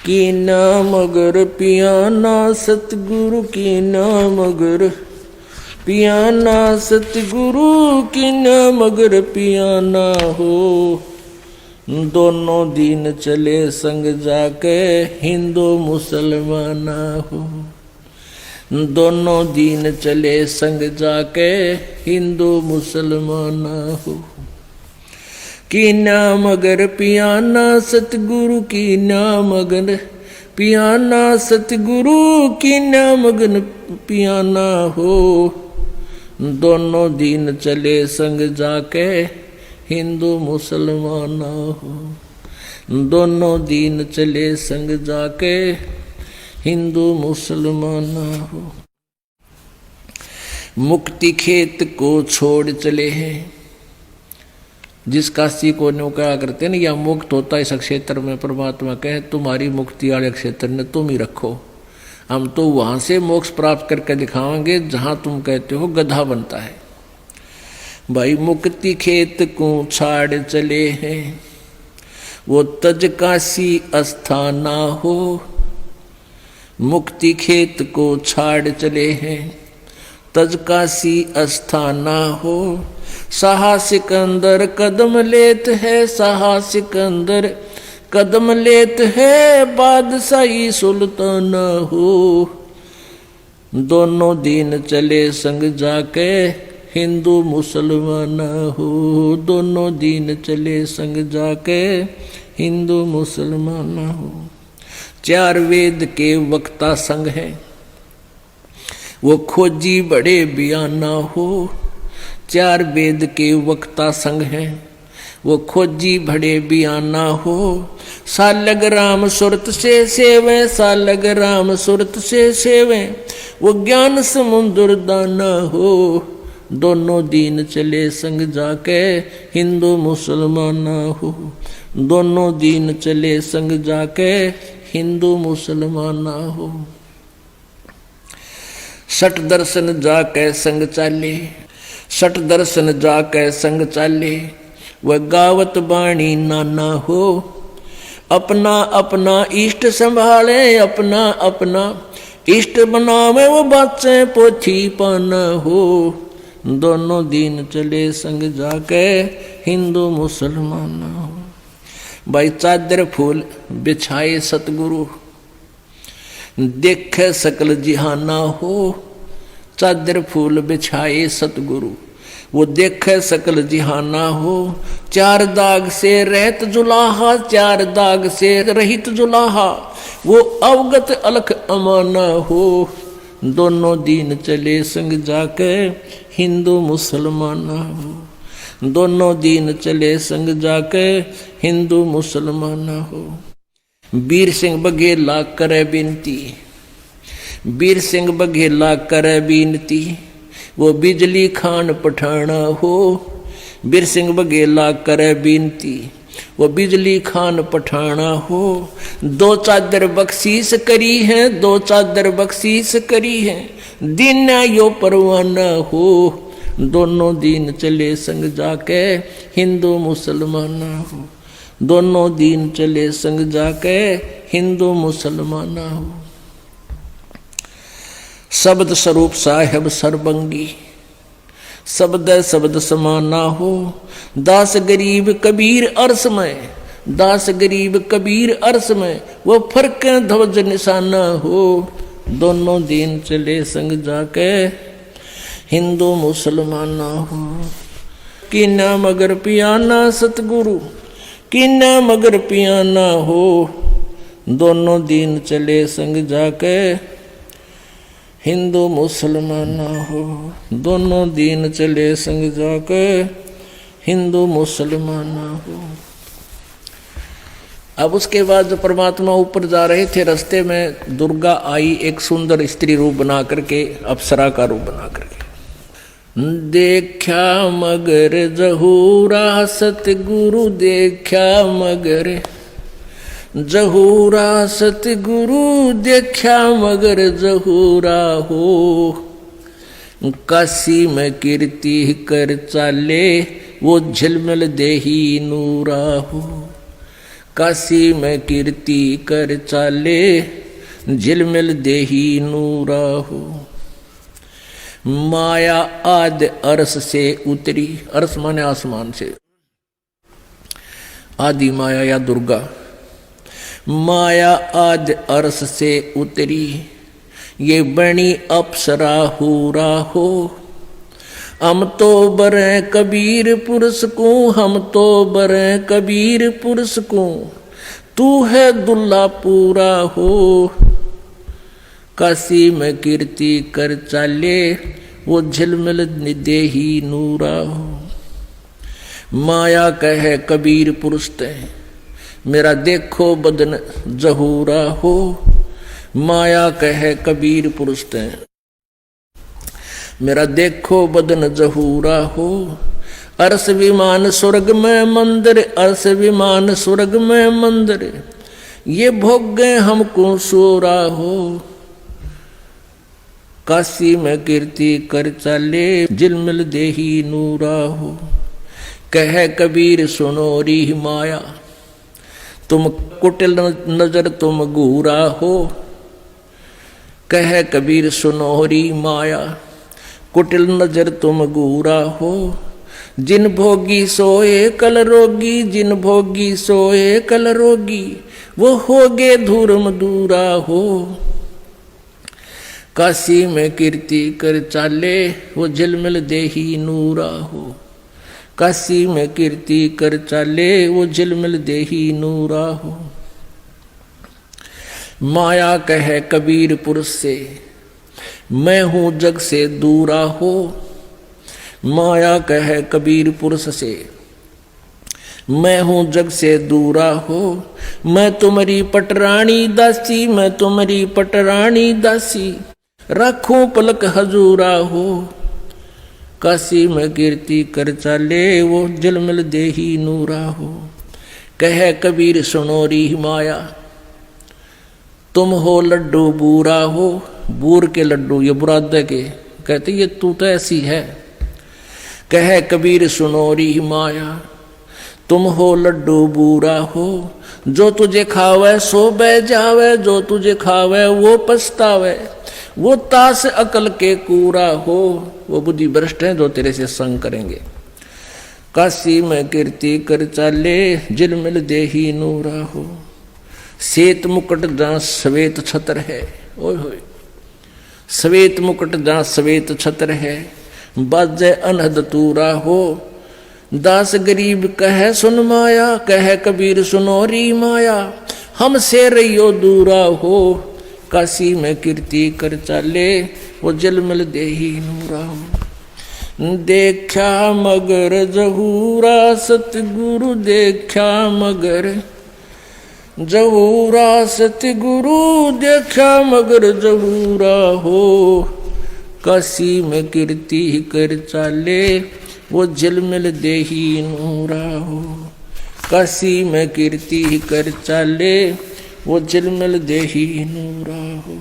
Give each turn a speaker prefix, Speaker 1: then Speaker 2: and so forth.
Speaker 1: की नाम अगर पियाना सतगुरु की नाम अगर पियाना सतगुरु की नाम अगर पियाना हो दोनों दिन चले संग जाके हिंदू मुसलमान हो दोनों दिन चले संग जाके हिंदू मुसलमान हो की नाम अगर पियाना सतगुरु की नाम अगर पियाना सतगुरु की नाम अगर पियाना हो दोनों दिन चले संग जाके हिंदू मुसलमान हो दोनों दिन चले संग जाके हिंदू मुसलमान हो मुक्ति खेत को छोड़ चले हैं जिस काशी को न्यू कहा करते ना या मुक्त होता इस क्षेत्र में परमात्मा कहे तुम्हारी मुक्ति वाले क्षेत्र ने तुम ही रखो हम तो वहां से मोक्ष प्राप्त करके दिखाएंगे जहां तुम कहते हो गधा बनता है भाई मुक्ति खेत को छाड़ चले हैं वो तज काशी अस्थाना हो मुक्ति खेत को छाड़ चले हैं तज काशी अस्थाना हो साहा सिकंदर कदम लेत है साहा सिकंदर कदम लेत है बादशाही सुल्तान हो दोनों दिन चले संग जाके हिंदू मुसलमान हो दोनों दिन चले संग जाके हिंदू मुसलमान हो चार वेद के वक्ता संग है वो खोजी बड़े बयाना हो चार वेद के वक्ता संग हैं वो खोजी बड़े बयाना हो सालग राम सुरत से सेवे सालग राम सुरत से सेवे वो ज्ञान समुद्र दाना हो दोनों दिन चले संग जाके हिंदू मुसलमान हो दोनों दिन चले संग जाके हिंदू मुसलमान हो सठ दर्शन जाके संग चाले सठ दर्शन जाके संग चाले वह गावत बाणी नाना हो अपना अपना इष्ट संभाले अपना अपना इष्ट बनावे वो बाचे पोथी पाना हो दोनों दिन चले संग जाके हिंदू मुसलमान हो भाई चादर फूल बिछाए सतगुरु देखे सकल जिहाना हो चादर फूल बिछाए सतगुरु वो देखे सकल जिहाना हो चार दाग से रहत जुलाहा चार दाग से रहित जुलाहा वो अवगत अलख अमाना हो दोनों दिन चले संग जाके हिंदू मुसलमान हो दोनों दिन चले संग जाके हिंदू मुसलमान हो वीर सिंह बघेला करे बिनती वीर सिंह बघेला करे बिनती वो बिजली खान पठाना हो वीर सिंह बघेला करे बिनती वो बिजली खान पठाना हो दो चादर बख्शीश करी है दो चादर बख्शीश करी है दिन यो परवाना हो दोनों दिन चले संग जाके हिंदू मुसलमान हो दोनों दिन चले संग जाके हिंदू मुसलमान हो शब्द स्वरूप साहेब सर्वंगी शब्द शब्द समाना हो दास गरीब कबीर अर्श में दास गरीब कबीर अर्श में वो फर्क ध्वज निशाना हो दोनों दिन चले संग जाके हिंदू मुसलमान हो कि नाम अगर पियाना सतगुरु कि नाम अगर पियाना हो दोनों दिन चले संग जाके हिंदू मुसलमान हो दोनों दिन चले संग जाके हिंदू मुसलमान हो अब उसके बाद जो परमात्मा ऊपर जा रहे थे रास्ते में दुर्गा आई एक सुंदर स्त्री रूप बना करके अप्सरा का रूप बना करके देखा मगर जहूरा सतगुरु देखा मगर जहूरा सतगुरु देखा मगर जहूरा हो काशी में कीर्ति कर चाले वो झिलमिल देही नूरा हो काशी में कीर्ति कर चाले झिलमिल देही नूरा हो। माया आदि अर्श से उतरी, अर्श माने आसमान से, आदि माया या दुर्गा। माया आदि अर्श से उतरी ये बनी अप्सरा हूरा हो। हम तो बरे कबीर पुरुष को, हम तो बरे कबीर पुरुष को, तू है दुल्ला पूरा हो। काशी में कीर्ति कर चाले वो झिलमिल देही नूरा हो। माया कहे कबीर पुरुष ते मेरा देखो बदन जहूरा हो। माया कहे कबीर पुरुष ते मेरा देखो बदन जहूरा हो। अर्श विमान स्वर्ग में मंदिर, अर्श विमान स्वर्ग में मंदिर, ये भोग गए हमको सोरा हो। काशी में कीर्ति कर चाले झिलमिल देही नूरा हो। कहे कबीर सुनो री माया, तुम कुटिल नजर तुम घूरा हो। कहे कबीर सुनो री माया, कुटिल नजर तुम घूरा हो। जिन भोगी सोए कल रोगी, जिन भोगी सोए कल रोगी, वो होगे धूर्म दूरा हो। काशी में कीर्ति कर चाले वो झिलमिल देही नूरा हो। काशी में कीर्ति कर चाले वो झिलमिल देही नूरा हो। माया कहे कबीर पुरुष से मैं हूं जग से दूरा हो। माया कहे कबीर पुरुष से मैं हूं जग से दूरा हो। मैं तुम्हारी पटरानी दासी, मैं तुम्हारी पटरानी दासी, रखूं पलक हजूरा हो। काशी में कीर्ति कर चाले वो झिलमिल देही नूरा हो। कहे कबीर सुनो री माया, तुम हो लड्डू बूरा हो। बूर के लड्डू ये बुरादे के कहते ये तू तो ऐसी है। कहे कबीर सुनो री माया, तुम हो लड्डू बूरा हो। जो तुझे खावे सो बह जावे, जो तुझे खावे वो पछतावे, वो तास अकल के कूरा हो। वो बुद्धि भ्रष्ट है जो तेरे से संग करेंगे। काशी में कीर्ति कर चाले झिलमिल देही नूरा हो। श्वेत मुकुट जहाँ श्वेत छत्र है, ओए होए, श्वेत मुकुट जहाँ श्वेत छत्र है, बाजे अनहद तूरा हो। दास गरीब कहे सुन माया, कहे कबीर सुनो री माया, हमसे रहियो दूरा हो। काशी में कीर्ति कर चाले वो झिलमिल देही नूरा हो। देखा मगर जहूरा सतगुरु, देखा मगर जहूरा सतगुरु, देखा मगर जहूरा हो। काशी में कीर्ति कर चाले वो झिलमिल देही नूरा हो। काशी में कीर्ति कर चाले वो झिलमिल देही नूरा हो।